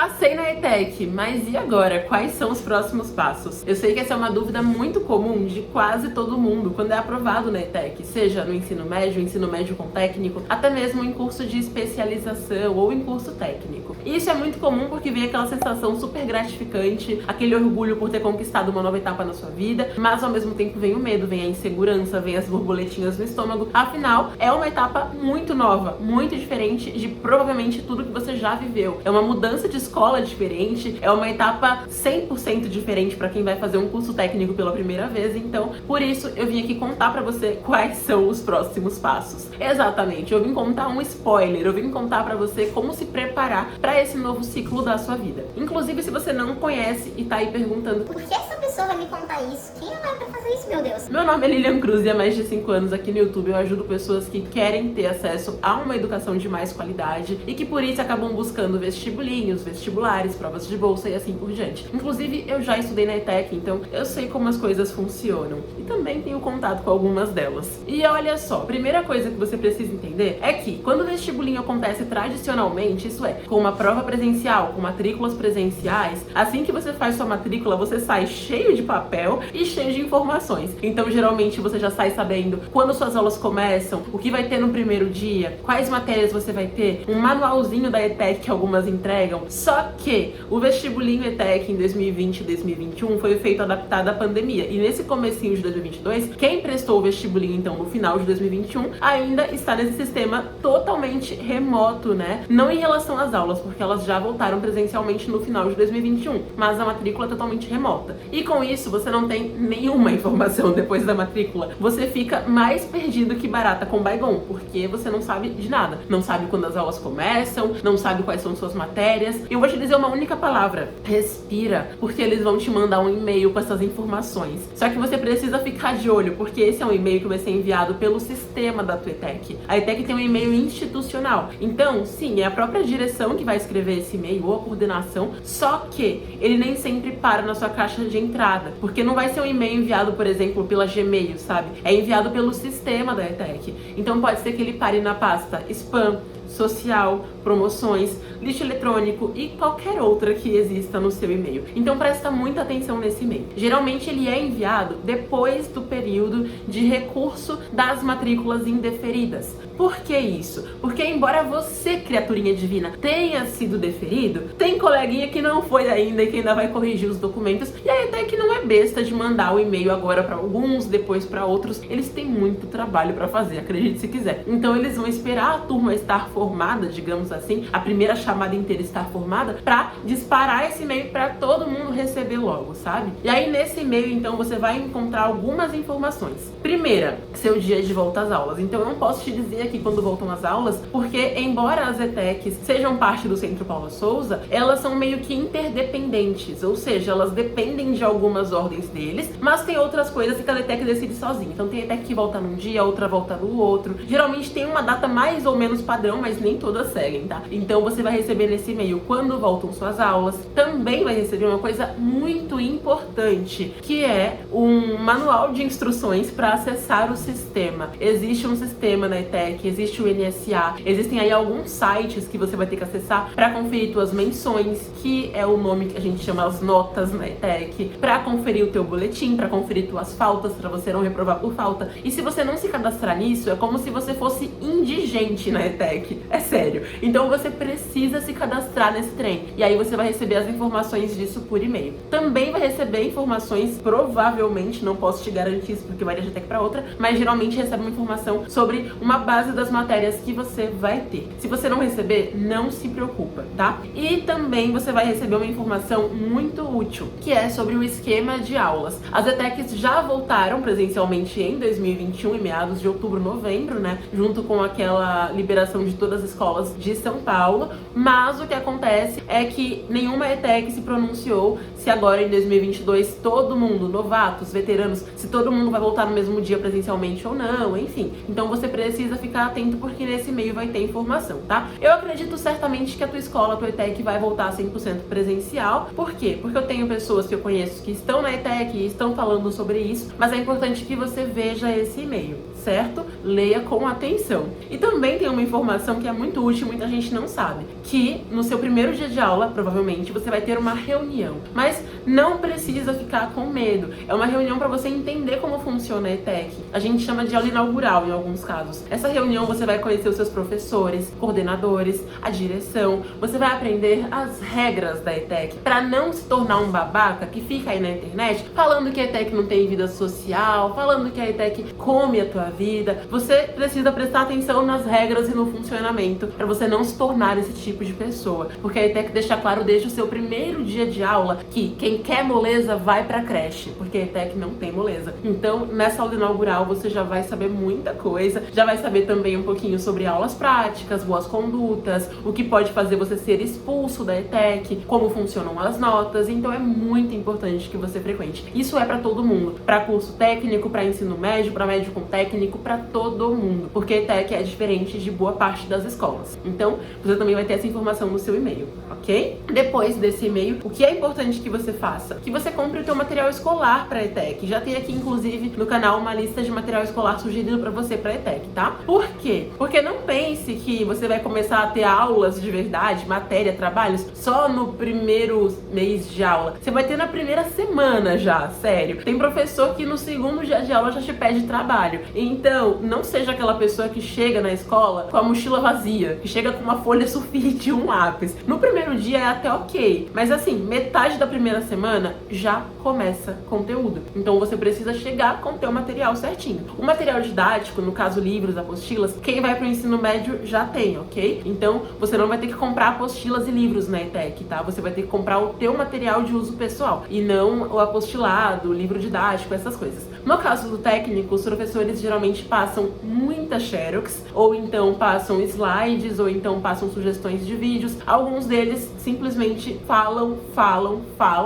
Passei na ETEC, mas e agora? Quais são os próximos passos? Eu sei que essa é uma dúvida muito comum de quase todo mundo quando é aprovado na ETEC, seja no ensino médio com técnico, até mesmo em curso de especialização ou em curso técnico. E isso é muito comum porque vem aquela sensação super gratificante, aquele orgulho por ter conquistado uma nova etapa na sua vida, mas ao mesmo tempo vem o medo, vem a insegurança, vem as borboletinhas no estômago. Afinal, é uma etapa muito nova, muito diferente de provavelmente tudo que você já viveu. É uma mudança de escola diferente, é uma etapa 100% diferente para quem vai fazer um curso técnico pela primeira vez. Então, por isso eu vim aqui contar para você quais são os próximos passos. Exatamente, eu vim contar um spoiler, eu vim contar para você como se preparar para esse novo ciclo da sua vida. Inclusive, se você não conhece e tá aí perguntando por que essa pessoa vai me contar isso? Quem ela é pra fazer isso, meu Deus? Meu nome é Lilian Cruz e há mais de 5 anos aqui no YouTube eu ajudo pessoas que querem ter acesso a uma educação de mais qualidade e que por isso acabam buscando vestibulinhos, vestibulares, provas de bolsa e assim por diante. Inclusive, eu já estudei na ETEC, então eu sei como as coisas funcionam e também tenho contato com algumas delas. E olha só, a primeira coisa que você precisa entender é que quando o vestibulinho acontece tradicionalmente, isso é, com uma prova presencial, com matrículas presenciais, assim que você faz sua matrícula, você sai cheio de papel e cheio de informações. Então, geralmente, você já sai sabendo quando suas aulas começam, o que vai ter no primeiro dia, quais matérias você vai ter, um manualzinho da ETEC que algumas entregam. Só que o vestibulinho ETEC em 2020 e 2021 foi feito adaptado à pandemia. E nesse comecinho de 2022, quem prestou o vestibulinho, então, no final de 2021, ainda está nesse sistema totalmente remoto, né? Não em relação às aulas, porque elas já voltaram presencialmente no final de 2021, mas a matrícula é totalmente remota. E com isso, você não tem nenhuma informação depois da matrícula. Você fica mais perdido que barata com Baygon, porque você não sabe de nada. Não sabe quando as aulas começam, não sabe quais são suas matérias. Eu vou te dizer uma única palavra: respira, porque eles vão te mandar um e-mail com essas informações. Só que você precisa ficar de olho, porque esse é um e-mail que vai ser enviado pelo sistema da tua ETEC. A ETEC tem um e-mail institucional. Então, sim, é a própria direção que vai escrever esse e-mail ou a coordenação, só que ele nem sempre para na sua caixa de entrada, porque não vai ser um e-mail enviado, por exemplo, pela Gmail, sabe? É enviado pelo sistema da ETEC. Então pode ser que ele pare na pasta spam, social, promoções, lixo eletrônico e qualquer outra que exista no seu e-mail. Então presta muita atenção nesse e-mail. Geralmente ele é enviado depois do período de recurso das matrículas indeferidas. Por que isso? Porque embora você, criaturinha divina, tenha sido deferido, tem coleguinha que não foi ainda e que ainda vai corrigir os documentos, e aí até que não é besta de mandar o e-mail agora para alguns, depois para outros. Eles têm muito trabalho para fazer, acredite se quiser. Então eles vão esperar a turma estar formada, digamos assim, a primeira chamada inteira estar formada, para disparar esse e-mail para todo mundo receber logo, sabe? E aí nesse e-mail, então, você vai encontrar algumas informações. Primeira, seu dia de volta às aulas. Então eu não posso te dizer aqui quando voltam as aulas, porque embora as ETECs sejam parte do Centro Paula Souza, elas são meio que interdependentes, ou seja, elas dependem de algumas ordens deles, mas tem outras coisas que a ETEC decide sozinha. Então tem ETEC que volta num dia, outra volta no outro. Geralmente tem uma data mais ou menos padrão, mas nem todas seguem, tá? Então você vai receber nesse e-mail quando voltam suas aulas. Também vai receber uma coisa muito importante, que é um manual de instruções para acessar o sistema. Existe um sistema na ETEC, existe o NSA, existem aí alguns sites que você vai ter que acessar para conferir suas menções, que é o nome que a gente chama as notas na ETEC, para conferir o teu boletim, para conferir tuas faltas, para você não reprovar por falta. E se você não se cadastrar nisso, é como se você fosse indigente na ETEC. É sério. Então você precisa se cadastrar nesse trem. E aí você vai receber as informações disso por e-mail. Também vai receber informações, provavelmente, não posso te garantir isso porque varia de ETEC para outra, mas geralmente recebe uma informação sobre uma base das matérias que você vai ter. Se você não receber, não se preocupa, tá? E também você vai receber uma informação muito útil, que é sobre o esquema de aulas. As ETECs já voltaram presencialmente em 2021, em meados de outubro, novembro, né? Junto com aquela liberação de todas as escolas de São Paulo, mas o que acontece é que nenhuma ETEC se pronunciou se agora em 2022 todo mundo, novatos, veteranos, se todo mundo vai voltar no mesmo dia presencialmente ou não, enfim. Então você precisa ficar atento porque nesse e-mail vai ter informação, tá? Eu acredito certamente que a tua escola, a tua ETEC vai voltar 100% presencial. Por quê? Porque eu tenho pessoas que eu conheço que estão na ETEC e estão falando sobre isso, mas é importante que você veja esse e-mail. certo? Leia com atenção. E também tem uma informação que é muito útil, muita gente não sabe, que no seu primeiro dia de aula, provavelmente, você vai ter uma reunião. Mas não precisa ficar com medo. É uma reunião para você entender como funciona a ETEC. A gente chama de aula inaugural em alguns casos. Essa reunião você vai conhecer os seus professores, coordenadores, a direção. Você vai aprender as regras da ETEC para não se tornar um babaca que fica aí na internet falando que a ETEC não tem vida social, falando que a ETEC come a tua vida. Você precisa prestar atenção nas regras e no funcionamento para você não se tornar esse tipo de pessoa. Porque a ETEC deixa claro desde o seu primeiro dia de aula que quem quer moleza vai pra creche, porque a ETEC não tem moleza. Então, nessa aula inaugural você já vai saber muita coisa, já vai saber também um pouquinho sobre aulas práticas, boas condutas, o que pode fazer você ser expulso da ETEC, como funcionam as notas. Então é muito importante que você frequente. Isso é pra todo mundo, pra curso técnico, pra ensino médio, pra médio com técnico, pra todo mundo, porque a ETEC é diferente de boa parte das escolas. Então, você também vai ter essa informação no seu e-mail, ok? Depois desse e-mail, o que é importante que você faça? Que você compre o teu material escolar pra ETEC. Já tem aqui, inclusive, no canal uma lista de material escolar sugerido pra você pra ETEC, tá? Por quê? Porque não pense que você vai começar a ter aulas de verdade, matéria, trabalhos, só no primeiro mês de aula. Você vai ter na primeira semana já, sério. Tem professor que no segundo dia de aula já te pede trabalho. Então, não seja aquela pessoa que chega na escola com a mochila vazia, que chega com uma folha sulfite e um lápis. No primeiro dia é até ok, mas assim, metade da primeira semana já começa conteúdo. Então você precisa chegar com o teu material certinho. O material didático, no caso livros, apostilas, quem vai pro ensino médio já tem, ok? Então você não vai ter que comprar apostilas e livros na ETEC, tá? Você vai ter que comprar o teu material de uso pessoal e não o apostilado, o livro didático, essas coisas. No caso do técnico, os professores geralmente passam muita xerox, ou então passam slides, ou então passam sugestões de vídeos. Alguns deles simplesmente falam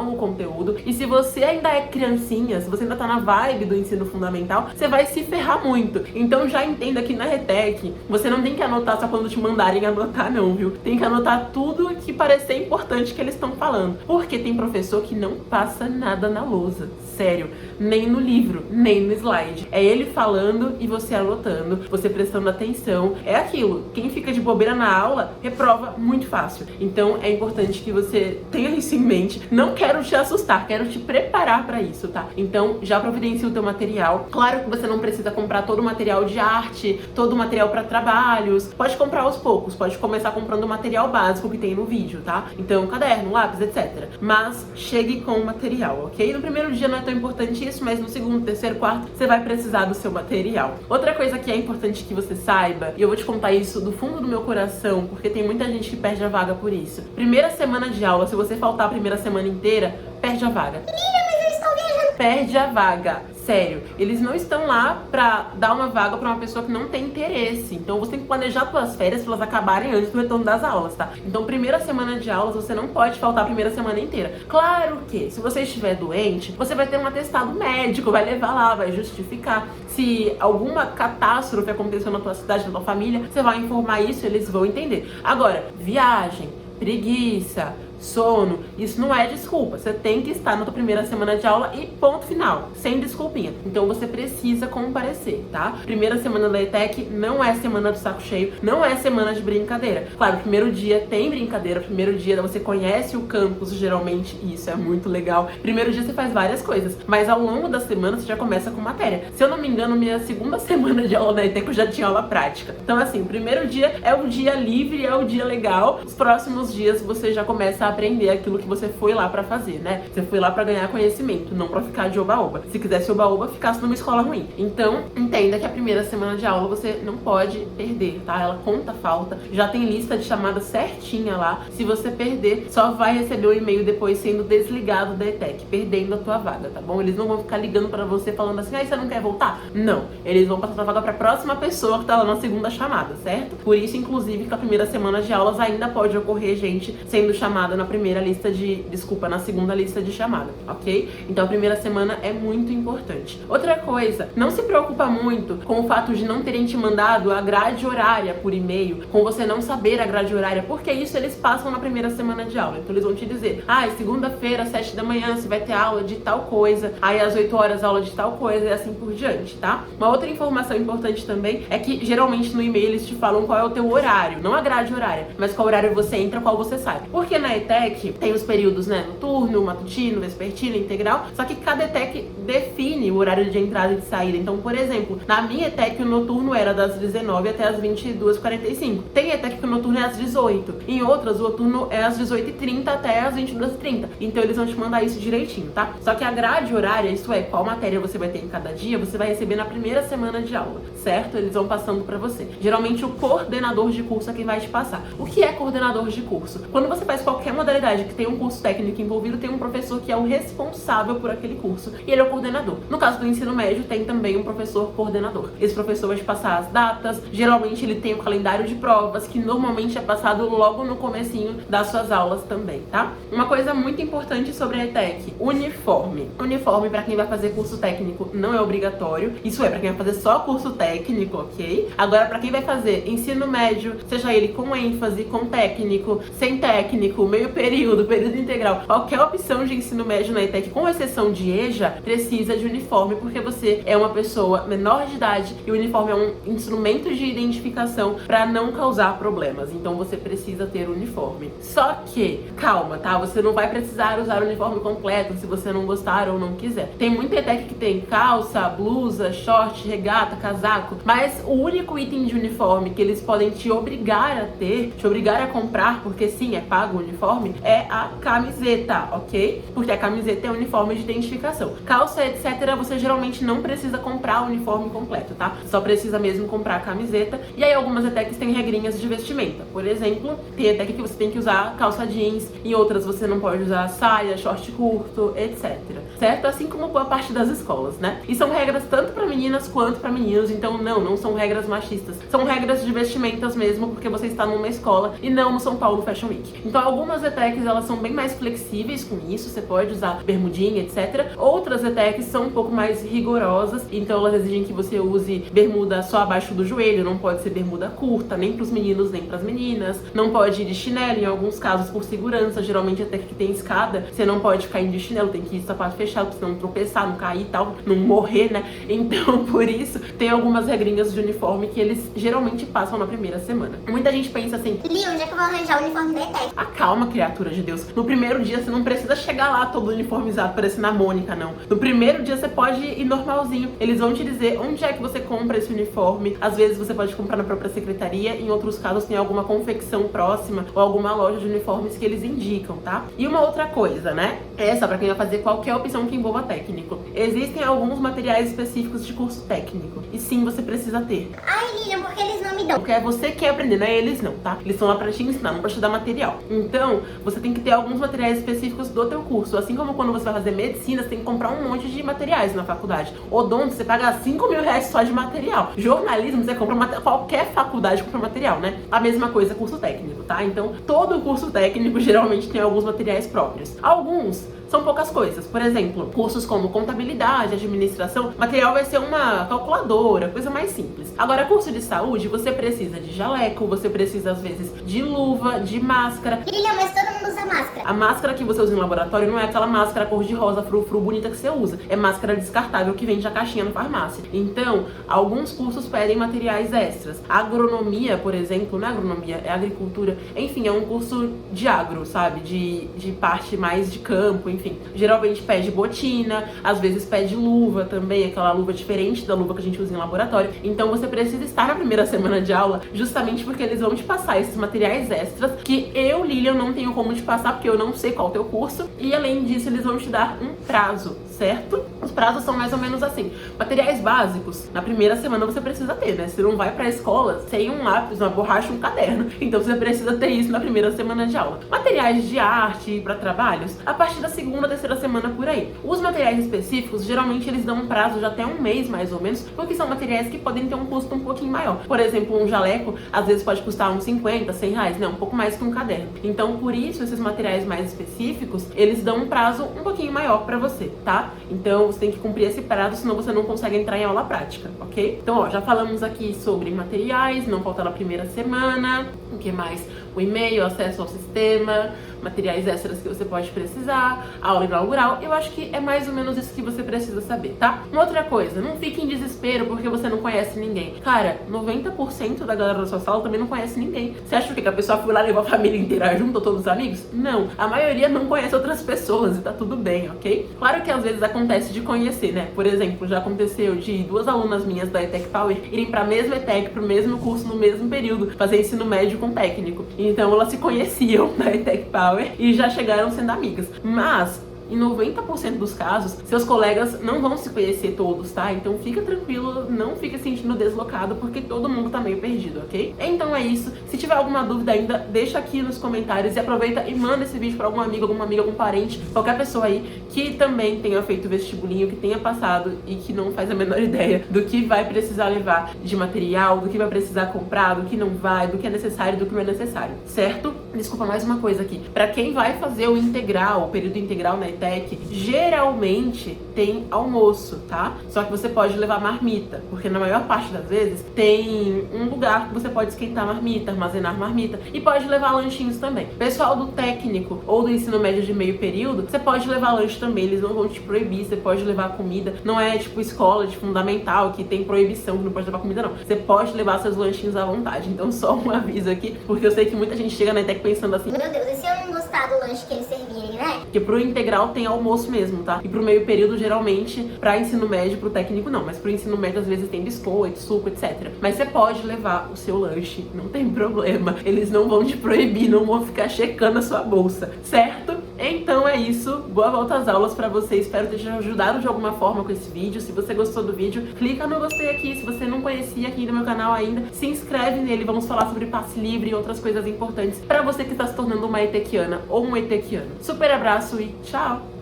o conteúdo. E se você ainda é criancinha, se você ainda tá na vibe do ensino fundamental, você vai se ferrar muito. Então já entenda que na ETEC, você não tem que anotar só quando te mandarem anotar não, viu? Tem que anotar tudo que parecer importante que eles estão falando. Porque tem professor que não passa nada na lousa. Sério. Nem no livro, nem no slide. É ele falando e você anotando, você prestando atenção. É aquilo. Quem fica de bobeira na aula, reprova muito fácil. Então é importante que você tenha isso em mente. Não quero te assustar, quero te preparar pra isso, tá? Então já providencie o teu material. Claro que você não precisa comprar todo o material de arte, todo o material pra trabalhos. Pode comprar aos poucos, pode começar comprando o material básico que tem no vídeo, tá? Então caderno, lápis, etc. Mas chegue com o material, ok? No primeiro dia não é tão importante isso, mas no segundo, terceiro, quarto, você vai precisar do seu material. Outra coisa que é importante que você saiba, e eu vou te contar isso do fundo do meu coração, porque tem muita gente que perde a vaga por isso. Primeira semana de aula, se você faltar a primeira semana inteira, perde a vaga. Menina, mas eu estou viajando. Perde a vaga. Sério, eles não estão lá pra dar uma vaga pra uma pessoa que não tem interesse. Então você tem que planejar suas férias pra elas acabarem antes do retorno das aulas, tá? Então primeira semana de aulas você não pode faltar a primeira semana inteira. Claro que se você estiver doente, você vai ter um atestado médico, vai levar lá, vai justificar. Se alguma catástrofe aconteceu na tua cidade, na tua família, você vai informar isso e eles vão entender. Agora, viagem, preguiça, sono, isso não é desculpa. Você tem que estar na tua primeira semana de aula e ponto final, sem desculpinha. Então você precisa comparecer, tá? Primeira semana da ETEC não é semana do saco cheio, não é semana de brincadeira. Claro, primeiro dia tem brincadeira, primeiro dia você conhece o campus geralmente, e isso é muito legal. Primeiro dia você faz várias coisas, mas ao longo da semana você já começa com matéria. Se eu não me engano, minha segunda semana de aula da ETEC eu já tinha aula prática. Então assim, o primeiro dia é o dia livre, é o dia legal. Os próximos dias você já começa a aprender aquilo que você foi lá pra fazer, né? Você foi lá pra ganhar conhecimento, não pra ficar de oba-oba. Se quisesse oba-oba, ficasse numa escola ruim. Então, entenda que a primeira semana de aula você não pode perder, tá? Ela conta falta, já tem lista de chamada certinha lá. Se você perder, só vai receber o e-mail depois sendo desligado da ETEC, perdendo a tua vaga, tá bom? Eles não vão ficar ligando pra você falando assim, você não quer voltar? Não. Eles vão passar a tua vaga pra próxima pessoa que tá lá na segunda chamada, certo? Por isso, inclusive, que a primeira semana de aulas ainda pode ocorrer gente sendo chamada chamada na segunda lista de chamada, ok? Então a primeira semana é muito importante. Outra coisa, não se preocupa muito com o fato de não terem te mandado a grade horária por e-mail, com você não saber a grade horária, porque isso eles passam na primeira semana de aula. Então eles vão te dizer, segunda-feira, às 7 da manhã, você vai ter aula de tal coisa, aí às 8 horas aula de tal coisa, e assim por diante, tá? Uma outra informação importante também é que geralmente no e-mail eles te falam qual é o teu horário, não a grade horária, mas qual horário você entra, qual você sai. Porque na ETEC tem os períodos, né, noturno, matutino, vespertino, integral, só que cada ETEC define o horário de entrada e de saída. Então, por exemplo, na minha ETEC o noturno era das 19 até as 22h45. Tem ETEC que o noturno é às 18. Em outras, o noturno é às 18h30 até às 22h30. Então eles vão te mandar isso direitinho, tá? Só que a grade horária, isso é, qual matéria você vai ter em cada dia, você vai receber na primeira semana de aula, certo? Eles vão passando pra você. Geralmente o coordenador de curso é quem vai te passar. O que é coordenador de curso? Quando você faz qualquer modalidade que tem um curso técnico envolvido, tem um professor que é o responsável por aquele curso e ele é o coordenador. No caso do ensino médio, tem também um professor coordenador. Esse professor vai te passar as datas, geralmente ele tem o calendário de provas, que normalmente é passado logo no comecinho das suas aulas também, tá? Uma coisa muito importante sobre a ETEC, uniforme. Uniforme para quem vai fazer curso técnico não é obrigatório, isso é, para quem vai fazer só curso técnico, ok? Agora, para quem vai fazer ensino médio, seja ele com ênfase, com técnico, sem técnico, meio período, período integral, qualquer opção de ensino médio na ETEC, com exceção de EJA, precisa de uniforme, porque você é uma pessoa menor de idade e o uniforme é um instrumento de identificação para não causar problemas. Então você precisa ter uniforme. Só que, calma, tá? Você não vai precisar usar o uniforme completo se você não gostar ou não quiser. Tem muita ETEC que tem calça, blusa, short, regata, casaco, mas o único item de uniforme que eles podem te obrigar a ter, te obrigar a comprar, porque sim, é pago o uniforme, é a camiseta, ok? Porque a camiseta é o uniforme de identificação. Calça, etc., você geralmente não precisa comprar o uniforme completo, tá? Só precisa mesmo comprar a camiseta. E aí algumas ETECs têm regrinhas de vestimenta. Por exemplo, tem ETEC que você tem que usar calça jeans, em outras você não pode usar saia, short curto, etc. Certo? Assim como boa parte das escolas, né? E são regras tanto para meninas quanto para meninos, então não são regras machistas. São regras de vestimentas mesmo, porque você está numa escola e não no São Paulo Fashion Week. Então algumas ETECs, elas são bem mais flexíveis com isso, você pode usar bermudinha, etc. Outras ETECs são um pouco mais rigorosas, então elas exigem que você use bermuda só abaixo do joelho, não pode ser bermuda curta, nem pros meninos, nem pras meninas. Não pode ir de chinelo, em alguns casos por segurança, geralmente até que tem escada, você não pode ficar indo de chinelo, tem que ir de sapato fechado, pra você não tropeçar, não cair e tal, não morrer, né? Então, por isso, tem algumas regrinhas de uniforme que eles geralmente passam na primeira semana. Muita gente pensa assim, Li, onde é que eu vou arranjar o uniforme da ETEC? calma, criatura de Deus. No primeiro dia você não precisa chegar lá todo uniformizado, parecendo a Mônica, não. No primeiro dia você pode ir normalzinho. Eles vão te dizer onde é que você compra esse uniforme. Às vezes você pode comprar na própria secretaria, em outros casos tem alguma confecção próxima ou alguma loja de uniformes que eles indicam, tá? E uma outra coisa, né? Essa pra quem vai fazer qualquer opção que envolva técnico. Existem alguns materiais específicos de curso técnico. E sim, você precisa ter. Ai, Lilian, por que eles não me dão? Porque é você que quer aprender, não é eles não, tá? Eles estão lá pra te ensinar, não pra te dar material. Então, você tem que ter alguns materiais específicos do teu curso. Assim como quando você vai fazer medicina, você tem que comprar um monte de materiais na faculdade. Odonto, você paga 5 mil reais só de material. Jornalismo, você compra qualquer faculdade compra material, né? A mesma coisa, curso técnico, tá? Então, todo curso técnico geralmente tem alguns materiais próprios. Alguns são poucas coisas. Por exemplo, cursos como contabilidade, administração, material vai ser uma calculadora, coisa mais simples. Agora, curso de saúde, você precisa de jaleco, você precisa, às vezes, de luva, de máscara. Lilian, mas todo mundo usa máscara. A máscara que você usa em laboratório não é aquela máscara cor-de-rosa, frufru, bonita que você usa. É máscara descartável que vende a caixinha na farmácia. Então, alguns cursos pedem materiais extras. Agronomia, por exemplo, não é agronomia, é agricultura. Enfim, é um curso de agro, sabe? De parte mais de campo, enfim. Geralmente pede botina, às vezes pede luva também, aquela luva diferente da luva que a gente usa em laboratório. Então você precisa estar na primeira semana de aula, justamente porque eles vão te passar esses materiais extras que eu, Lilian, não tenho como te passar, porque eu não sei qual é o teu curso. E além disso, eles vão te dar um prazo, certo? Os prazos são mais ou menos assim. Materiais básicos, na primeira semana você precisa ter, né? Você não vai pra escola sem um lápis, uma borracha, um caderno. Então você precisa ter isso na primeira semana de aula. Materiais de arte para trabalhos, a partir da segunda, terceira semana por aí. Os materiais específicos, geralmente eles dão um prazo de até um mês, mais ou menos, porque são materiais que podem ter um custo um pouquinho maior. Por exemplo, um jaleco, às vezes pode custar uns 50, 100 reais, né? Um pouco mais que um caderno. Então, por isso, esses materiais mais específicos, eles dão um prazo um pouquinho maior pra você, tá? Então, você tem que cumprir esse prazo, senão você não consegue entrar em aula prática, ok? Então, ó, já falamos aqui sobre materiais, não falta na primeira semana. O que mais? O e-mail, acesso ao sistema, materiais extras que você pode precisar, aula inaugural. Eu acho que é mais ou menos isso que você precisa saber, tá? Uma outra coisa, não fique em desespero porque você não conhece ninguém. Cara, 90% da galera da sua sala também não conhece ninguém. Você acha que a pessoa foi lá e levou a família inteira junto, todos os amigos? Não. A maioria não conhece outras pessoas e tá tudo bem, ok? Claro que às vezes acontece de conhecer, né? Por exemplo, já aconteceu de 2 alunas minhas da ETEC Power irem pra mesma ETEC, pro mesmo curso, no mesmo período, fazer ensino médio com técnico. Então elas se conheciam na ETEC Power e já chegaram sendo amigas. Mas em 90% dos casos, seus colegas não vão se conhecer todos, tá? Então fica tranquilo, não fica se sentindo deslocado, porque todo mundo tá meio perdido, ok? Então é isso. Se tiver alguma dúvida ainda, deixa aqui nos comentários e aproveita e manda esse vídeo pra algum amigo, alguma amiga, algum parente, qualquer pessoa aí que também tenha feito vestibulinho, que tenha passado e que não faz a menor ideia do que vai precisar levar de material, do que vai precisar comprar, do que não vai, do que é necessário, do que não é necessário, certo? Desculpa, mais uma coisa aqui. Pra quem vai fazer o integral, o período integral na ETEC, geralmente tem almoço, tá? Só que você pode levar marmita, porque na maior parte das vezes tem um lugar que você pode esquentar marmita, armazenar marmita, e pode levar lanchinhos também. Pessoal do técnico ou do ensino médio de meio período, você pode levar lanche também, eles não vão te proibir, você pode levar comida. Não é tipo escola de fundamental que tem proibição que não pode levar comida, não. Você pode levar seus lanchinhos à vontade. Então só um aviso aqui, porque eu sei que muita gente chega na ETEC pensando assim: meu Deus, e se eu não gostar do lanche que eles servirem, né? Porque pro integral tem almoço mesmo, tá? E pro meio período, geralmente, pra ensino médio, pro técnico não. Mas pro ensino médio, às vezes tem biscoito, suco, etc. Mas você pode levar o seu lanche, não tem problema. Eles não vão te proibir, não vão ficar checando a sua bolsa, certo? Então é isso, boa volta às aulas pra você, espero ter te ajudado de alguma forma com esse vídeo. Se você gostou do vídeo, clica no gostei aqui. Se você não conhecia aqui no meu canal ainda, se inscreve nele, vamos falar sobre passe livre e outras coisas importantes pra você que está se tornando uma etequiana ou um etequiano. Super abraço e tchau!